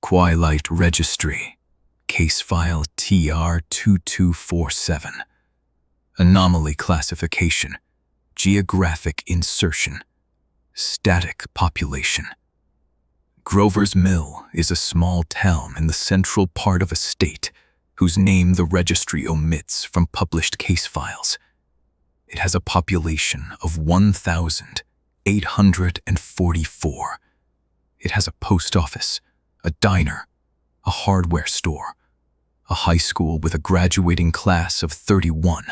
Twilight Registry, case file TR2247. Anomaly classification, Geographic insertion, static population. Grover's Mill is a small town in the central part of a state whose name the registry omits from published case files. It has a population of 1,844. It has a post office, a diner, a hardware store, a high school with a graduating class of 31,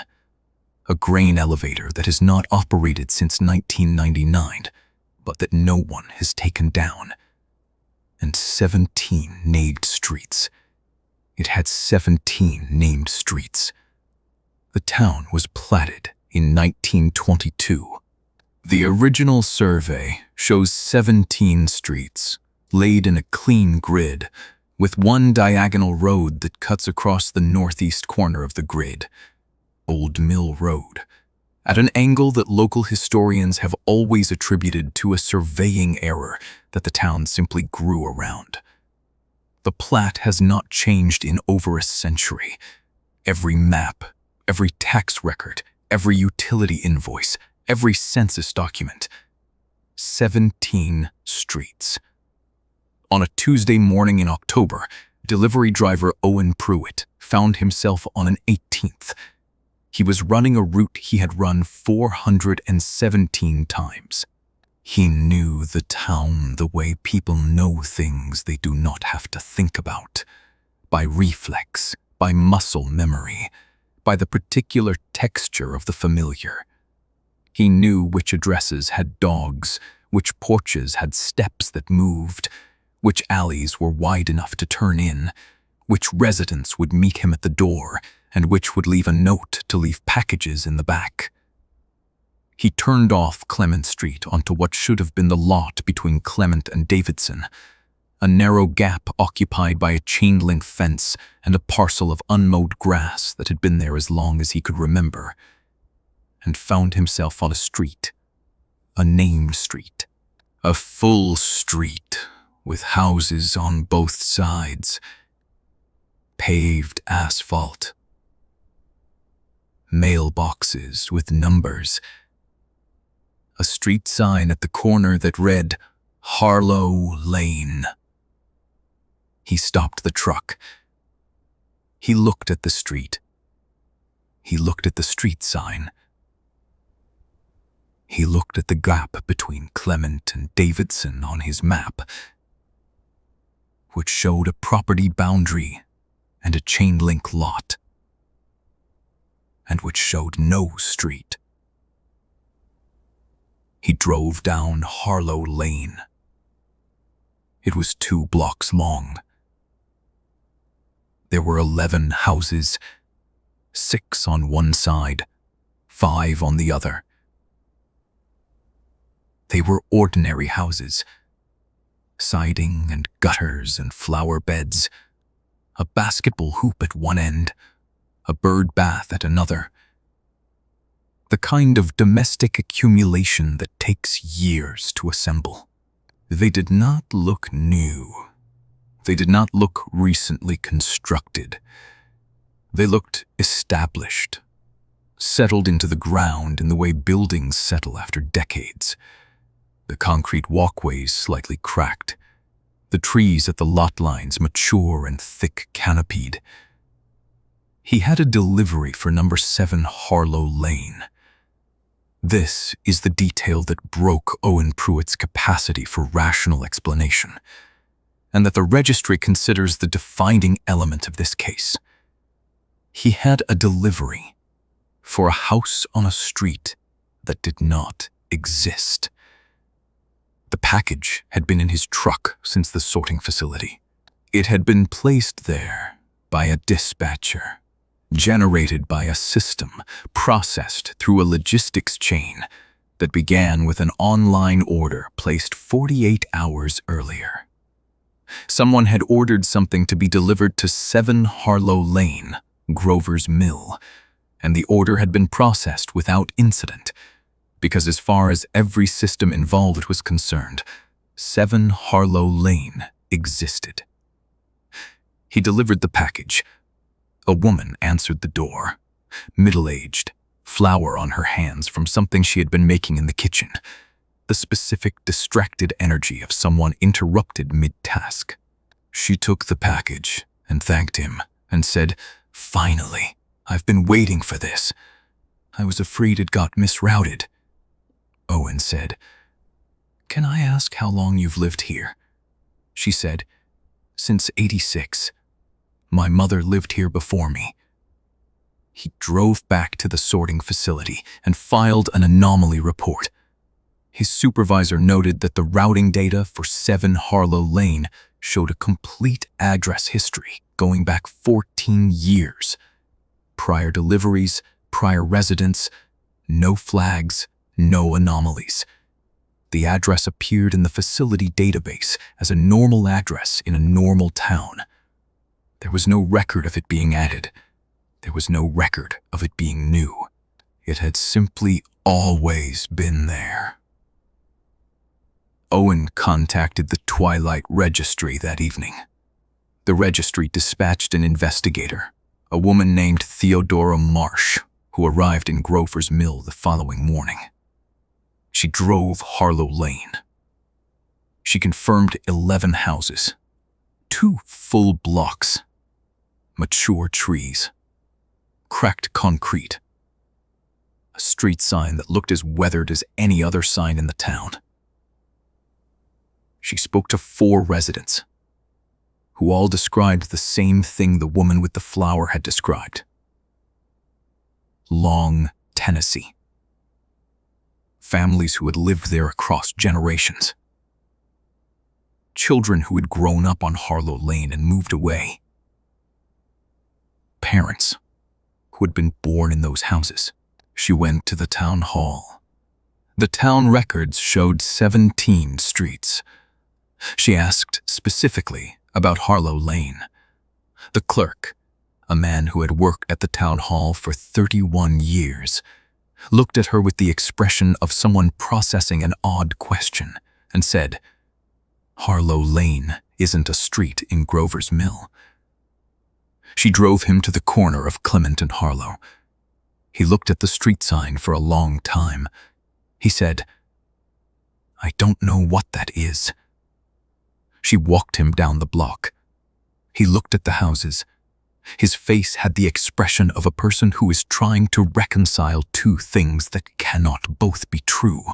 a grain elevator that has not operated since 1999, but that no one has taken down, and 17 named streets. It had 17 named streets. The town was platted in 1922. The original survey shows 17 streets, laid in a clean grid, with one diagonal road that cuts across the northeast corner of the grid, Old Mill Road, at an angle that local historians have always attributed to a surveying error that the town simply grew around. The plat has not changed in over a century. Every map, every tax record, every utility invoice, every census document. 17 streets. On a Tuesday morning in October, delivery driver Owen Pruitt found himself on an 18th. He was running a route he had run 417 times. He knew the town the way people know things they do not have to think about, by reflex, by muscle memory, by the particular texture of the familiar. He knew which addresses had dogs, which porches had steps that moved, which alleys were wide enough to turn in, which residents would meet him at the door, and which would leave a note to leave packages in the back. He turned off Clement Street onto what should have been the lot between Clement and Davidson, a narrow gap occupied by a chain-link fence and a parcel of unmowed grass that had been there as long as he could remember, and found himself on a street, a named street, a full street with houses on both sides, paved asphalt, mailboxes with numbers, a street sign at the corner that read Harlow Lane. He stopped the truck. He looked at the street. He looked at the street sign. He looked at the gap between Clement and Davidson on his map, which showed a property boundary and a chain-link lot, and which showed no street. He drove down Harlow Lane. It was 2 blocks long. There were 11 houses, 6 on one side, 5 on the other. They were ordinary houses, siding and gutters and flower beds, a basketball hoop at one end, a bird bath at another. The kind of domestic accumulation that takes years to assemble. They did not look new. They did not look recently constructed. They looked established, settled into the ground in the way buildings settle after decades. The concrete walkways slightly cracked, the trees at the lot lines mature and thick canopied. He had a delivery for number 7 Harlow Lane. This is the detail that broke Owen Pruitt's capacity for rational explanation, and that the registry considers the defining element of this case. He had a delivery for a house on a street that did not exist. The package had been in his truck since the sorting facility. It had been placed there by a dispatcher, generated by a system, processed through a logistics chain that began with an online order placed 48 hours earlier. Someone had ordered something to be delivered to 7 Harlow Lane, Grover's Mill, and the order had been processed without incident, because as far as every system involved was concerned, 7 Harlow Lane existed. He delivered the package. A woman answered the door, middle-aged, flour on her hands from something she had been making in the kitchen, the specific distracted energy of someone interrupted mid-task. She took the package and thanked him and said, "Finally, I've been waiting for this. I was afraid it got misrouted." Owen said, "Can I ask how long you've lived here?" She said, "Since '86. My mother lived here before me." He drove back to the sorting facility and filed an anomaly report. His supervisor noted that the routing data for 7 Harlow Lane showed a complete address history going back 14 years. Prior deliveries, prior residents, no flags, no anomalies. The address appeared in the facility database as a normal address in a normal town. There was no record of it being added. There was no record of it being new. It had simply always been there. Owen contacted the Twilight Registry that evening. The registry dispatched an investigator, a woman named Theodora Marsh, who arrived in Grover's Mill the following morning. She drove Harlow Lane. She confirmed 11 houses, 2 full blocks, mature trees, cracked concrete, a street sign that looked as weathered as any other sign in the town. She spoke to 4 residents, who all described the same thing the woman with the flower had described. Long Tennessee. Families who had lived there across generations. Children who had grown up on Harlow Lane and moved away. Parents who had been born in those houses. She went to the town hall. The town records showed 17 streets. She asked specifically about Harlow Lane. The clerk, a man who had worked at the town hall for 31 years, looked at her with the expression of someone processing an odd question and said, "Harlow Lane isn't a street in Grover's Mill." She drove him to the corner of Clement and Harlow. He looked at the street sign for a long time. He said, "I don't know what that is." She walked him down the block. He looked at the houses. His face had the expression of a person who is trying to reconcile 2 things that cannot both be true,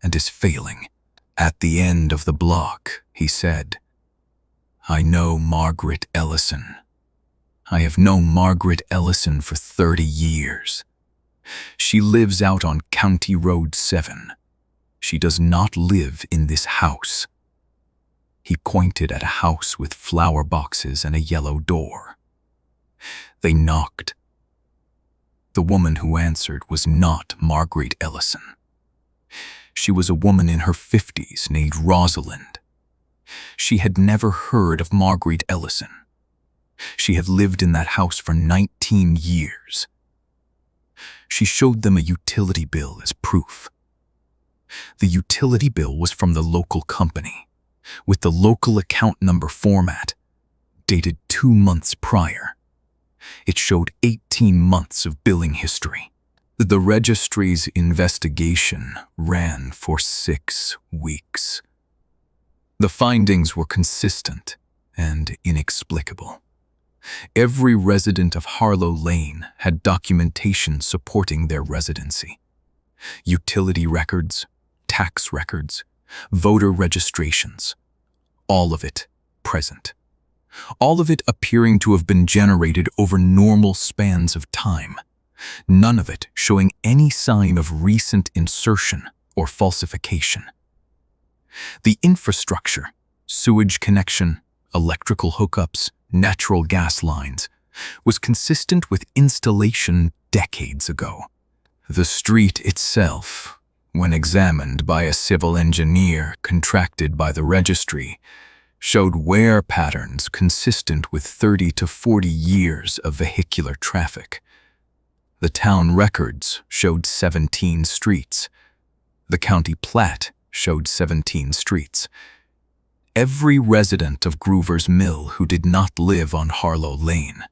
and is failing. At the end of the block, he said, "I know Margaret Ellison. I have known Margaret Ellison for 30 years. She lives out on County Road 7. She does not live in this house." He pointed at a house with flower boxes and a yellow door. They knocked. The woman who answered was not Margaret Ellison. She was a woman in her 50s named Rosalind. She had never heard of Margaret Ellison. She had lived in that house for 19 years. She showed them a utility bill as proof. The utility bill was from the local company, with the local account number format, dated 2 months prior. It showed 18 months of billing history. The registry's investigation ran for 6 weeks. The findings were consistent and inexplicable. Every resident of Harlow Lane had documentation supporting their residency. Utility records, tax records, voter registrations, all of it present. All of it appearing to have been generated over normal spans of time. None of it showing any sign of recent insertion or falsification. The infrastructure, sewage connection, electrical hookups, natural gas lines, was consistent with installation decades ago. The street itself, when examined by a civil engineer contracted by the registry, showed wear patterns consistent with 30 to 40 years of vehicular traffic. The town records showed 17 streets. The county plat showed 17 streets. Every resident of Groover's Mill who did not live on Harlow Lane,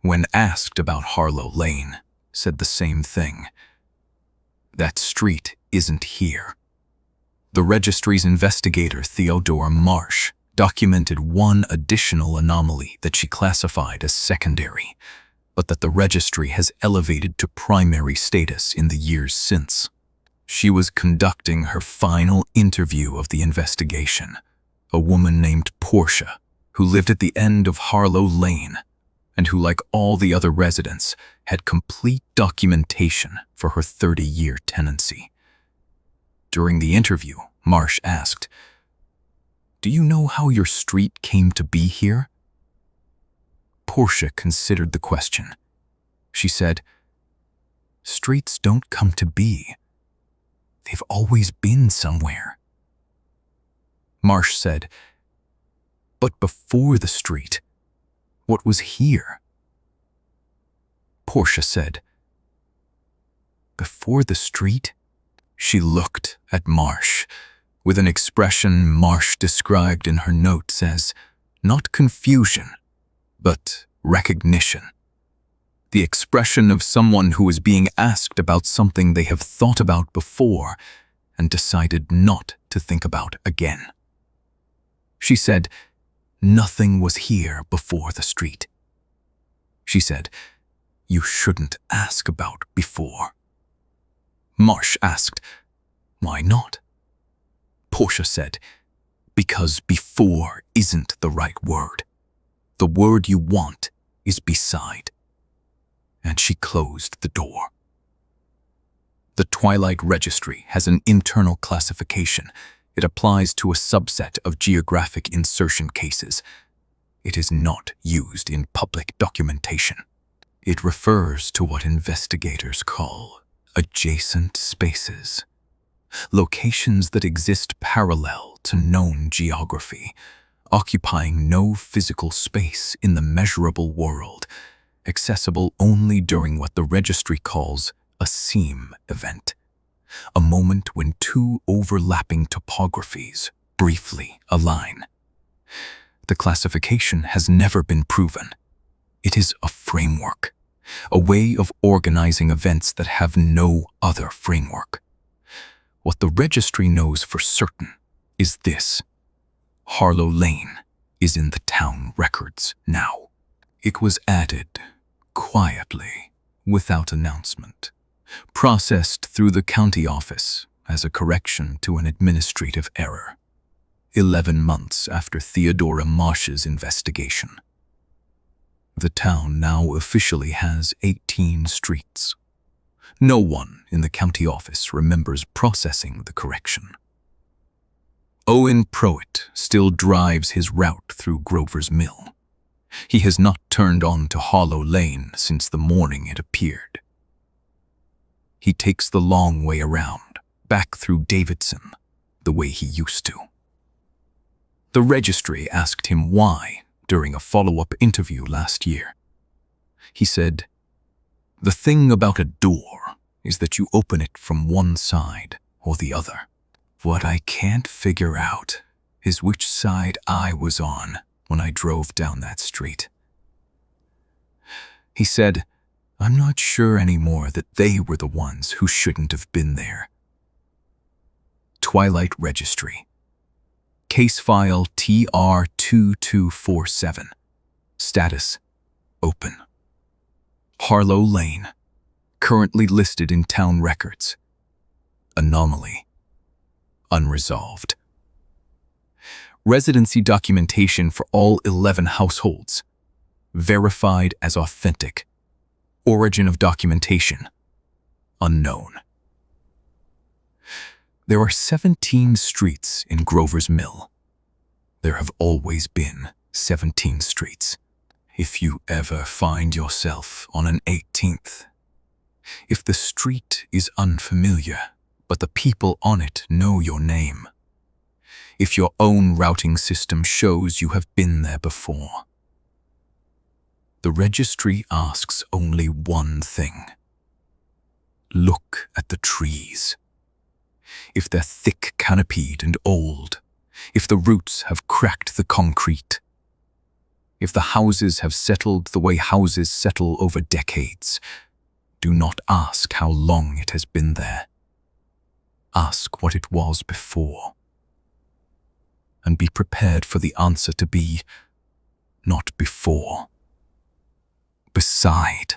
when asked about Harlow Lane, said the same thing. That street isn't here. The registry's investigator, Theodora Marsh, documented one additional anomaly that she classified as secondary, but that the registry has elevated to primary status in the years since. She was conducting her final interview of the investigation, a woman named Portia, who lived at the end of Harlow Lane, and who, like all the other residents, had complete documentation for her 30-year tenancy. During the interview, Marsh asked, "Do you know how your street came to be here?" Portia considered the question. She said, "Streets don't come to be. They've always been somewhere." Marsh said, "But before the street, what was here?" Portia said, "Before the street?" She looked at Marsh with an expression Marsh described in her notes as not confusion, but recognition. The expression of someone who is being asked about something they have thought about before and decided not to think about again. She said, "Nothing was here before the street." She said, "You shouldn't ask about before." Marsh asked, "Why not?" Portia said, "Because before isn't the right word. The word you want is beside." And she closed the door. The Twilight Registry has an internal classification. It applies to a subset of geographic insertion cases. It is not used in public documentation. It refers to what investigators call adjacent spaces, locations that exist parallel to known geography, occupying no physical space in the measurable world, accessible only during what the registry calls a seam event, a moment when two overlapping topographies briefly align. The classification has never been proven. It is a framework, a way of organizing events that have no other framework. What the registry knows for certain is this: Harlow Lane is in the town records now. It was added quietly, without announcement, processed through the county office as a correction to an administrative error, 11 months after Theodora Marsh's investigation. The town now officially has 18 streets. No one in the county office remembers processing the correction. Owen Proitt still drives his route through Grover's Mill. He has not turned on to Harlow Lane since the morning it appeared. He takes the long way around, back through Davidson, the way he used to. The registry asked him why during a follow-up interview last year. He said, "The thing about a door is that you open it from one side or the other. What I can't figure out is which side I was on when I drove down that street." He said, "I'm not sure anymore that they were the ones who shouldn't have been there." Twilight Registry. Case file TR2247. Status: open. Harlow Lane. Currently listed in town records. Anomaly. Unresolved. Residency documentation for all 11 households. Verified as authentic. Origin of documentation. Unknown. There are 17 streets in Grover's Mill. There have always been 17 streets. If you ever find yourself on an 18th, if the street is unfamiliar, but the people on it know your name, if your own routing system shows you have been there before, the registry asks only one thing. Look at the trees. If they're thick canopied and old, if the roots have cracked the concrete, if the houses have settled the way houses settle over decades, do not ask how long it has been there. Ask what it was before. And be prepared for the answer to be not before, beside.